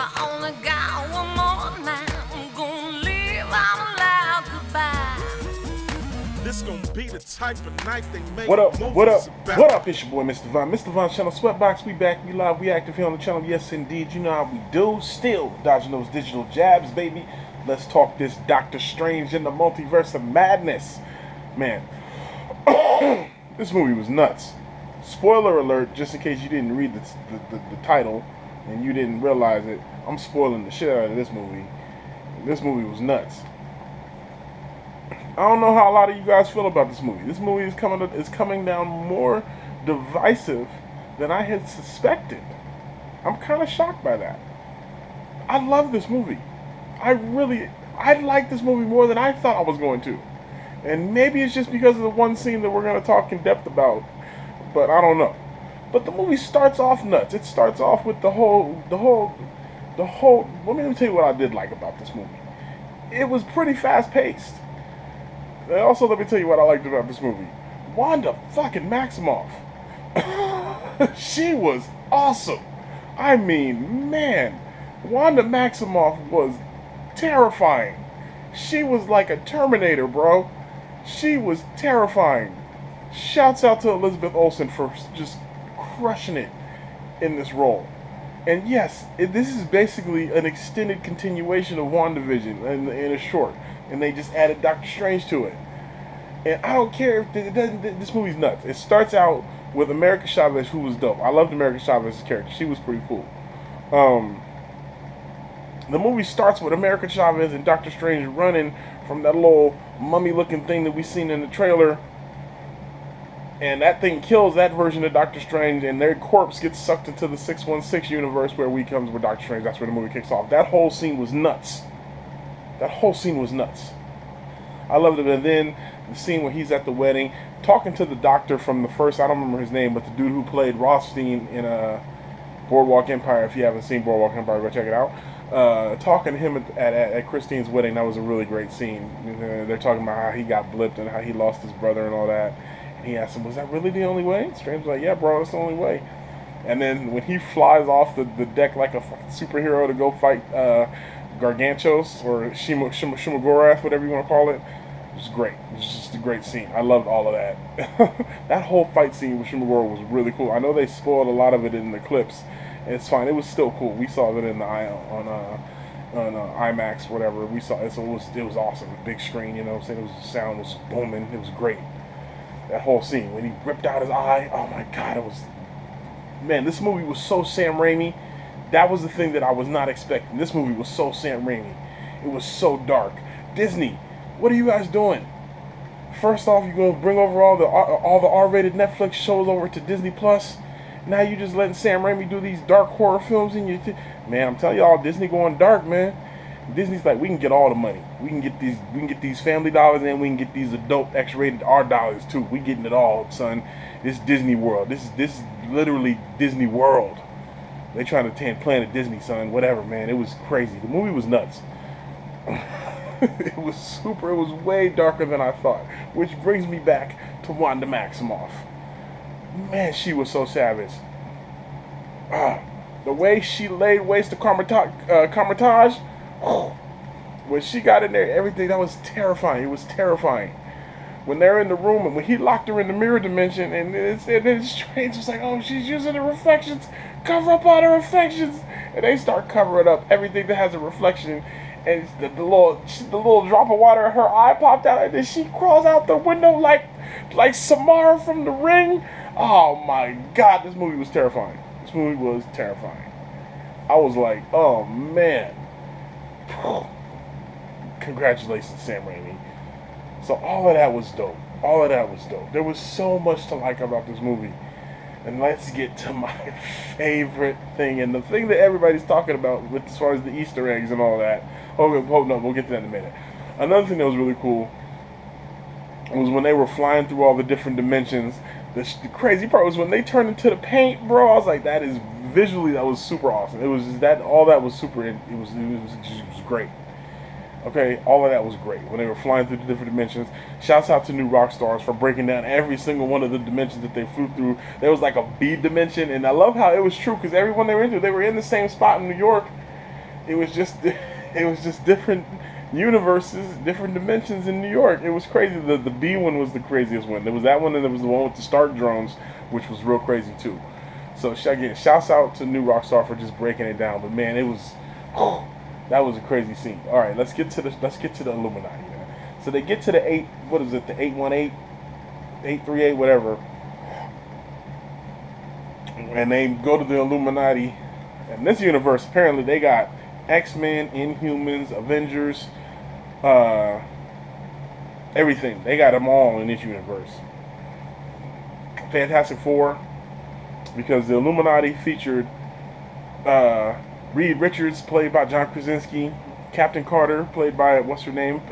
I only got one more night, I'm gonna leave out loud goodbye. This gonna be the type of night they make. What up? What up? About. What up? It's your boy, Mr. Vaughn. Mr. Vaughn Channel Sweatbox. We back. We live. We active here on the channel. Yes, indeed. You know how we do. Still dodging those digital jabs, baby. Let's talk this Doctor Strange in the Multiverse of Madness. Man, this movie was nuts. Spoiler alert, just in case you didn't read the title and you didn't realize it, I'm spoiling the shit out of this movie. This movie was nuts. I don't know how a lot of you guys feel about this movie. This movie is coming down more divisive than I had suspected. I'm kind of shocked by that. I love this movie. I like this movie more than I thought I was going to. And maybe it's just because of the one scene that we're going to talk in depth about. But I don't know. But the movie starts off nuts. It starts off with the whole. Let me tell you what I did like about this movie. It was pretty fast paced. And also, let me tell you what I liked about this movie. Wanda fucking Maximoff. She was awesome. I mean, man, Wanda Maximoff was terrifying. She was like a Terminator, bro. She was terrifying. Shouts out to Elizabeth Olsen for just crushing it in this role. And yes, this is basically an extended continuation of WandaVision in a short. And they just added Doctor Strange to it. And I don't care if it doesn't. This movie's nuts. It starts out with America Chavez, who was dope. I loved America Chavez's character. She was pretty cool. The movie starts with America Chavez and Doctor Strange running from that little mummy-looking thing that we seen in the trailer. And that thing kills that version of Doctor Strange, and their corpse gets sucked into the 616 universe where we comes with Doctor Strange. That's where the movie kicks off. That whole scene was nuts. That whole scene was nuts. I loved it. And then the scene where he's at the wedding, talking to the doctor from the first, I don't remember his name, but the dude who played Rothstein in Boardwalk Empire. If you haven't seen Boardwalk Empire, go check it out. Talking to him at Christine's wedding, that was a really great scene. They're talking about how he got blipped and how he lost his brother and all that. And he asked him, was that really the only way? Strange was like, yeah, bro, that's the only way. And then when he flies off the deck like a superhero to go fight Gargantos or Shumagorath, whatever you want to call it, it was great. It was just a great scene. I loved all of that. That whole fight scene with Shumagora was really cool. I know they spoiled a lot of it in the clips. It's fine. It was still cool. We saw it in the on IMAX, whatever. We saw it, so it was awesome. Big screen, you know what I'm saying? The sound was booming. It was great. That whole scene when he ripped out his eye. Oh my God! It was, man. This movie was so Sam Raimi. That was the thing that I was not expecting. This movie was so Sam Raimi. It was so dark. Disney, what are you guys doing? First off, you're gonna bring over all the R-rated Netflix shows over to Disney Plus. Now you just letting Sam Raimi do these dark horror films in your man. I'm telling y'all, Disney going dark, man. Disney's like, we can get all the money. We can get these family dollars, and we can get these adult X-rated R dollars too. We getting it all, son. This Disney World. This is literally Disney World. They trying to Planet Disney, son. Whatever, man. It was crazy. The movie was nuts. It was super. It was way darker than I thought. Which brings me back to Wanda Maximoff. Man, she was so savage. The way she laid waste to Carmitage, when she got in there, everything, that was terrifying. It was terrifying. When they're in the room and when he locked her in the mirror dimension, and then Strange was like, oh, she's using the reflections. Cover up all the reflections. And they start covering up everything that has a reflection. And the little drop of water in her eye popped out, and then she crawls out the window like Samara from The Ring. Oh my God, this movie was terrifying. This movie was terrifying. I was like, oh man. Congratulations, Sam Raimi. So all of that was dope. All of that was dope. There was so much to like about this movie. And let's get to my favorite thing, and the thing that everybody's talking about with as far as the Easter eggs and all that. Oh no, we'll get to that in a minute. Another thing that was really cool was when they were flying through all the different dimensions. The crazy part was when they turned into the paint, bro. I was like, that is visually, that was super awesome. It was just that, all that was super. It was great. Okay, all of that was great when they were flying through the different dimensions. Shouts out to New Rockstars for breaking down every single one of the dimensions that they flew through. There was like a B dimension, and I love how it was true because everyone they were into, they were in the same spot in New York, It was just different universes, different dimensions in New York. It was crazy. The B one was the craziest one. There was that one, and there was the one with the Stark drones, which was real crazy too. So again, shouts out to New Rockstar for just breaking it down. But man, it was that was a crazy scene. All right, let's get to the Illuminati. So they get to the 818, 838, whatever, and they go to the Illuminati. In this universe, apparently they got X-Men, Inhumans, Avengers, everything. They got them all in this universe. Fantastic Four, because the Illuminati featured Reed Richards, played by John Krasinski, Captain Carter, played by what's her name,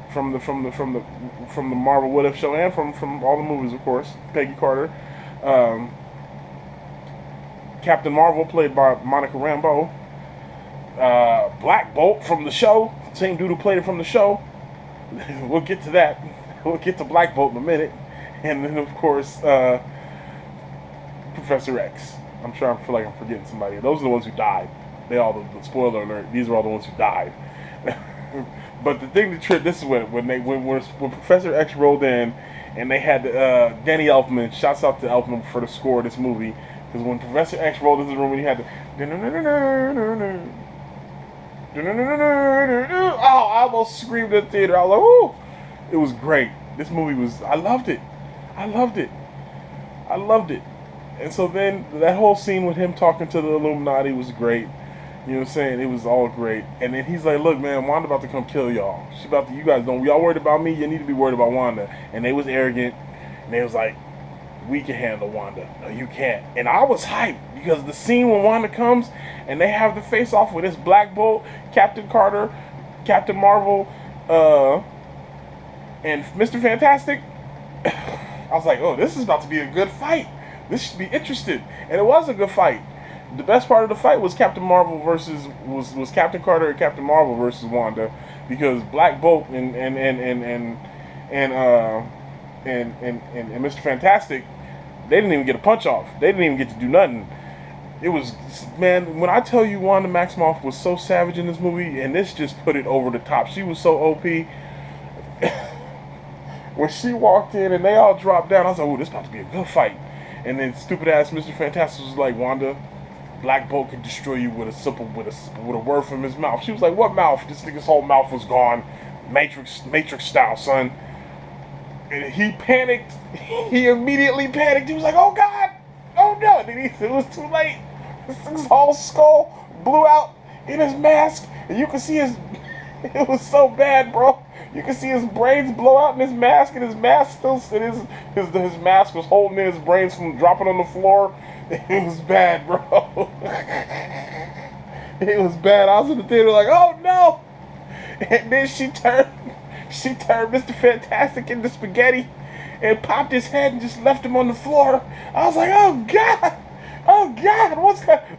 from the Marvel What If show, and from all the movies, of course, Peggy Carter. Captain Marvel, played by Monica Rambeau. Black Bolt from the show, same dude who played it from the show. We'll get to that. We'll get to Black Bolt in a minute. And then, of course, Professor X. I feel like I'm forgetting somebody. Those are the ones who died. They all, the spoiler alert, these are all the ones who died. But the thing that tripped, this is when Professor X rolled in, and they had Danny Elfman. Shouts out to Elfman for the score of this movie, because when Professor X rolled into the room, he had the oh, I almost screamed in the theater. I was like, "Ooh!" It was great. This movie was. I loved it. And so then that whole scene with him talking to the Illuminati was great. You know what I'm saying? It was all great. And then he's like, "Look, man, Wanda about to come kill y'all. She about to. You guys don't. Y'all worried about me? You need to be worried about Wanda." And they was arrogant. And they was like, "We can handle Wanda. No, you can't." And I was hyped because the scene when Wanda comes and they have the face off with this Black Bolt, Captain Carter, Captain Marvel, and Mr. Fantastic. I was like, "Oh, this is about to be a good fight. This should be interesting." And it was a good fight. The best part of the fight was Captain Marvel was Captain Carter and Captain Marvel versus Wanda, because Black Bolt and Mr. Fantastic, they didn't even get a punch off. They didn't even get to do nothing. It was, man, when I tell you Wanda Maximoff was so savage in this movie, and this just put it over the top. She was so OP. When she walked in and they all dropped down, I was like, "Oh, this is about to be a good fight." And then stupid ass Mr. Fantastic was like, "Wanda, Black Bolt could destroy you with a word from his mouth." She was like, "What mouth?" This nigga's whole mouth was gone, Matrix style, son. And he panicked. He immediately panicked. He was like, "Oh God, oh no!" And then it was too late. His whole skull blew out in his mask, and you could see his. It was so bad, bro. You could see his brains blow out in his mask, and his mask still, his mask was holding in his brains from dropping on the floor. It was bad, bro. It was bad. I was in the theater like, "Oh no!" And then she turned Mr. Fantastic into spaghetti and popped his head and just left him on the floor. I was like, "Oh God, oh God,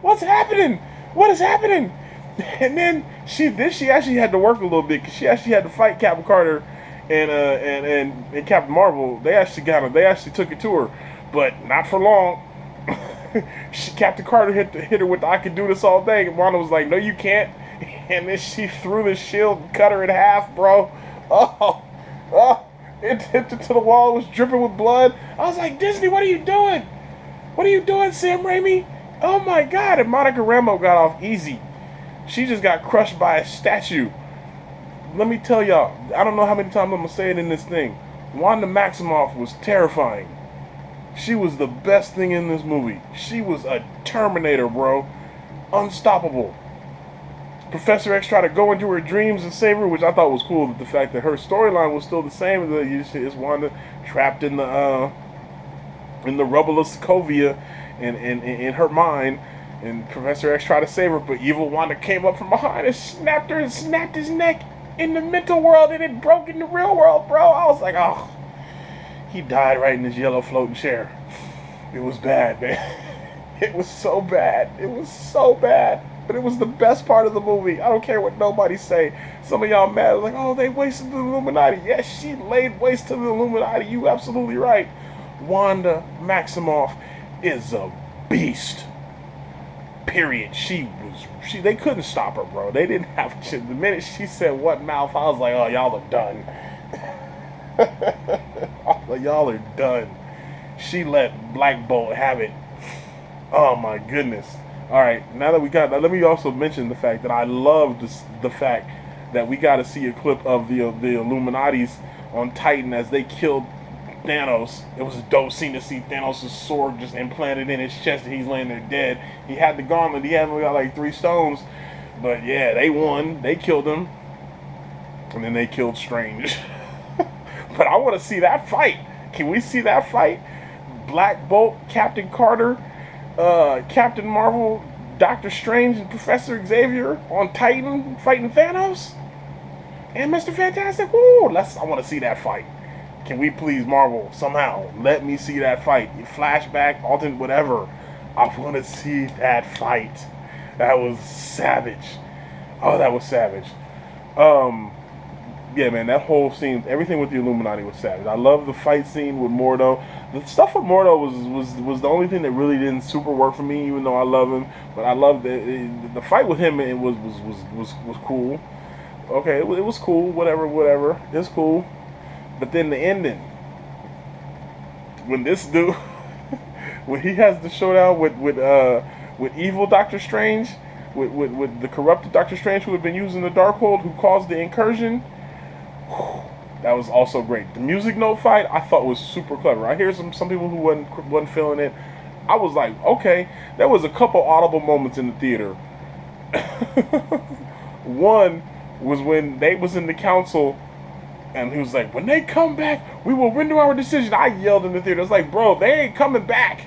what's happening? What is happening?" And then she actually had to work a little bit, because she actually had to fight Captain Carter and Captain Marvel. They actually took it to her, but not for long. Captain Carter hit her with the "I can do this all day," and Wanda was like, "No, you can't." And then she threw the shield and cut her in half, bro. Oh, it hit her to the wall. It was dripping with blood. I was like, "Disney, what are you doing? What are you doing, Sam Raimi?" Oh my God! And Monica Rambeau got off easy. She just got crushed by a statue. Let me tell y'all, I don't know how many times I'm gonna say it in this thing. Wanda Maximoff was terrifying. She was the best thing in this movie. She was a Terminator, bro. Unstoppable. Professor X tried to go into her dreams and save her, which I thought was cool. The fact that her storyline was still the same. It's Wanda trapped in the rubble of Sokovia in her mind. And Professor X tried to save her, but evil Wanda came up from behind and snapped her and snapped his neck in the mental world, and it broke in the real world, bro. I was like, "Oh." He died right in his yellow floating chair. It was bad, man. It was so bad. It was so bad. But it was the best part of the movie. I don't care what nobody say. Some of y'all mad, like, "Oh, they wasted the Illuminati." Yes, she laid waste to the Illuminati. You absolutely right. Wanda Maximoff is a beast. period. They couldn't stop her, bro. They didn't have the minute she said what mouth, I was like, oh, y'all are done. Y'all are done. She let Black Bolt have it. Oh my goodness. All right, now that we got that, let me also mention the fact that I love the fact that we got to see a clip of the Illuminati's on Titan as they killed Thanos. It was a dope scene to see Thanos' sword just implanted in his chest and he's laying there dead. He had the gauntlet. He had got like 3 stones. But yeah, they won. They killed him. And then they killed Strange. But I want to see that fight. Can we see that fight? Black Bolt, Captain Carter, Captain Marvel, Doctor Strange, and Professor Xavier on Titan fighting Thanos? And Mr. Fantastic? Woo! I want to see that fight. Can we please, Marvel, somehow let me see that fight? Flashback, alternate, whatever. I want to see that fight. That was savage. Oh, that was savage. Yeah, man, that whole scene, everything with the Illuminati was savage. I love the fight scene with Mordo. The stuff with Mordo was the only thing that really didn't super work for me, even though I love him. But I loved the fight with him. It was cool. Okay, it was cool. Whatever. It's cool. But then the ending, when this dude, when he has the showdown with evil Doctor Strange, with the corrupted Doctor Strange who had been using the Darkhold, who caused the incursion, that was also great. The music note fight I thought was super clever. I hear some people who wasn't feeling it. I was like, okay, there was a couple audible moments in the theater. One was when they was in the council. And he was like, when they come back, we will render our decision. I yelled in the theater. I was like, bro, they ain't coming back.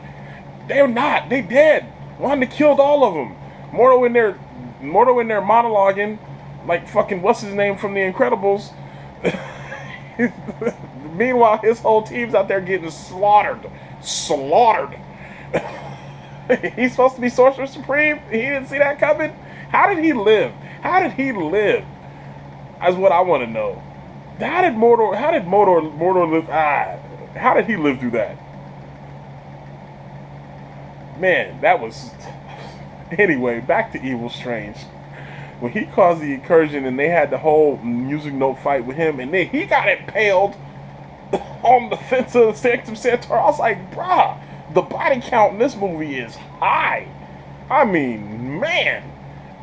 They're not. They dead. Wanda killed all of them. Mordo in there monologuing like fucking what's his name from The Incredibles. Meanwhile, his whole team's out there getting slaughtered. He's supposed to be Sorcerer Supreme. He didn't see that coming. How did he live? That's what I want to know. How did Mordo live? How did he live through that? Man, that was... Anyway, back to Evil Strange. When he caused the incursion and they had the whole music note fight with him, and then he got impaled on the fence of the Sanctum Sanctorum, I was like, bruh, the body count in this movie is high. I mean, man,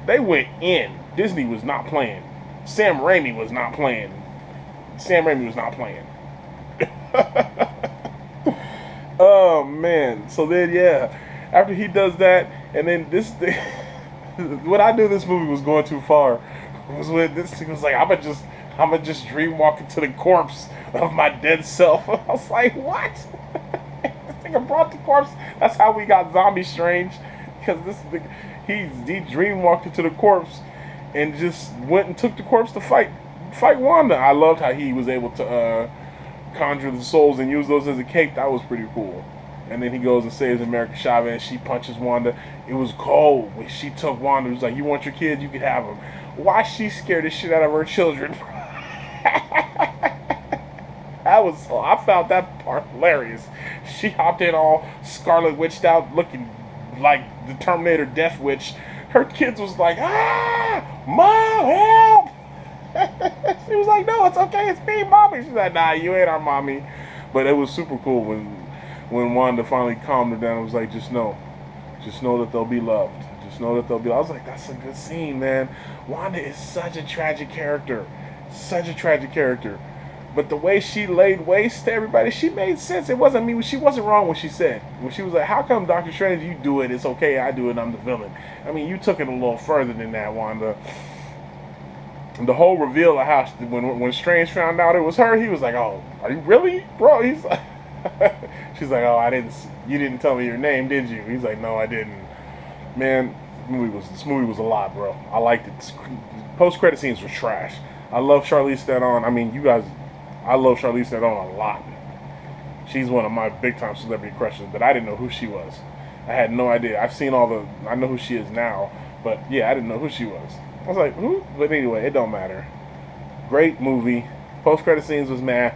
they went in. Disney was not playing. Sam Raimi was not playing. Oh man. So then yeah, after he does that, and then this thing, what I knew this movie was going too far was when this thing was like, I'ma just dream walk into the corpse of my dead self. I was like, what? This nigga brought the corpse. That's how we got Zombie Strange, because he dream walked into the corpse and just went and took the corpse to fight Wanda. I loved how he was able to conjure the souls and use those as a cape. That was pretty cool. And then he goes and saves America Chavez. She punches Wanda. It was cold when she took Wanda. It was like, you want your kids, you can have them. Why she scared the shit out of her children? I found that part hilarious. She hopped in all Scarlet Witched out, looking like the Terminator Death Witch. Her kids was like, Mom, help! She was like, no, it's okay, it's me, Mommy. She's like, nah, you ain't our mommy. But it was super cool when Wanda finally calmed her down and was like, just know that they'll be loved. Just know that they'll be. I was like, that's a good scene, man. Wanda is such a tragic character. But the way she laid waste to everybody, she made sense. It wasn't me. She wasn't wrong when she said. When she was like, how come Doctor Strange, you do it, it's okay, I do it, I'm the villain. I mean, you took it a little further than that, Wanda. The whole reveal of how, when Strange found out it was her, he was like, oh, are you really? Bro, he's like, she's like, oh, you didn't tell me your name, did you? He's like, no, I didn't. Man, this movie was a lot, bro. I liked it. Post-credit scenes were trash. I love Charlize Theron. I mean, I love Charlize Theron a lot. She's one of my big-time celebrity crushes, but I didn't know who she was. I had no idea. I know who she is now, but yeah, I didn't know who she was. I was like, who? But anyway, it don't matter. Great movie. Post-credit scenes was mad.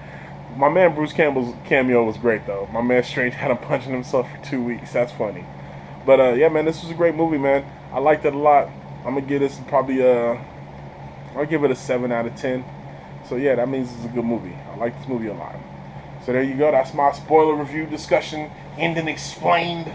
My man Bruce Campbell's cameo was great, though. My man Strange had him punching himself for 2 weeks. That's funny. But yeah, man, this was a great movie, man. I liked it a lot. I'm gonna give this probably I'll give it a 7 out of 10. So yeah, that means it's a good movie. I like this movie a lot. So there you go. That's my spoiler review discussion, ending explained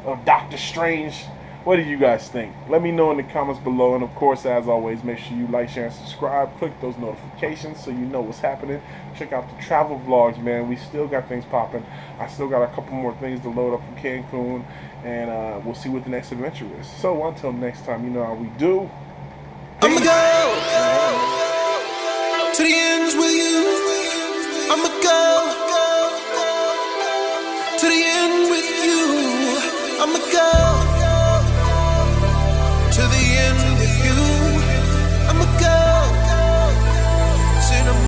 of Doctor Strange. What did you guys think? Let me know in the comments below. And of course, as always, make sure you like, share, and subscribe. Click those notifications so you know what's happening. Check out the travel vlogs, man. We still got things popping. I still got a couple more things to load up from Cancun. And we'll see what the next adventure is. So until next time, you know how we do. I'ma go to the ends with you. I'ma go to the end with you. I'ma go.